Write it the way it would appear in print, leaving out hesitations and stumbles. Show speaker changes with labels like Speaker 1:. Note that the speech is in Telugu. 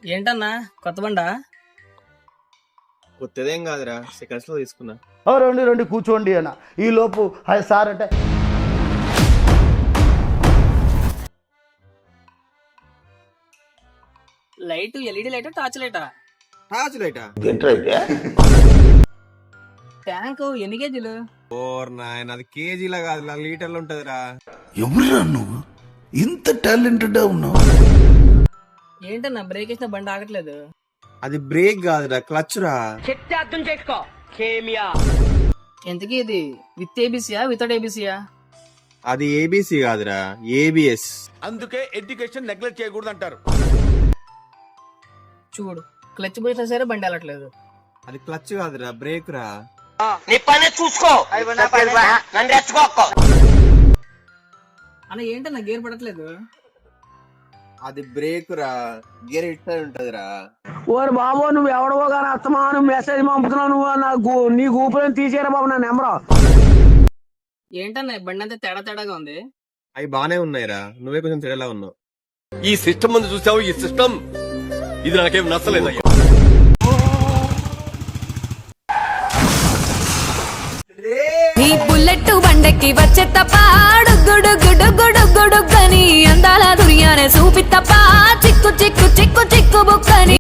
Speaker 1: ఏంటన్నా కొత్త బండా?
Speaker 2: కొత్తదేం కాదురా, సెకండ్స్ లో తీసుకున్నా.
Speaker 3: రండి రండి కూర్చోండి అన్న. ఈ లోపు హాయ్ సార్ అంటే
Speaker 1: లైట్ ఎల్ఈడి లైటా టార్చ్ లైటా?
Speaker 2: టార్చ్ లైటా?
Speaker 1: ట్యాంక్ ఎన్ని కేజీలు?
Speaker 2: ఓర్ నాయన, అది కేజీలా కాదు, లీటర్లు ఉంటదిరా.
Speaker 4: ఎవరురా నువ్వు ఇంత టాలెంటెడ్ ఉన్నావు?
Speaker 1: ఏంటన్నా బ్రేక్ వేసిన బండి ఆగట్లేదు?
Speaker 2: అది బ్రేక్ కాదురా, క్లచ్ రా.
Speaker 1: ఎంతకీ ఇది విత్ ఏబిసియా వితౌట్ ఏబిసియా?
Speaker 2: అది ఏబిసి కాదురా, ఏబిఎస్.
Speaker 4: అందుకే ఎడ్యుకేషన్ నెగ్లెక్ట్ చేయకూడదు అంటారు.
Speaker 1: చూడు, క్లచ్ పోసినా సరే బండి వెళ్ళట్లేదు.
Speaker 2: అది క్లచ్ కాదురా, బ్రేక్ రా.
Speaker 1: అన్న ఏంటన్నా గేర్ పడట్లేదు?
Speaker 2: అది బ్రేక్ రా, గేర్ ఇట్లా ఉంటదిరా.
Speaker 5: ఓరు బాబు, నువ్వు ఎవడవో కానీ అస్తమాను మెసేజ్ పంపుతున్నావు. నువ్వు నాకు నీ గూపులను తీసేరా బాబు నా నెంబర్.
Speaker 1: ఏంటన్నా బండి అంతా తేడా తేడాగా ఉంది.
Speaker 2: అవి బానే ఉన్నాయిరా, నువ్వే కొంచెం తేడాలా ఉన్నావు.
Speaker 6: ఈ సిస్టమ్ ముందు చూసావు, ఈ సిస్టమ్ ఇది నాకేం నచ్చలేదు.
Speaker 7: నీ బుల్లెట్ బండకి వచ్చే తప్ప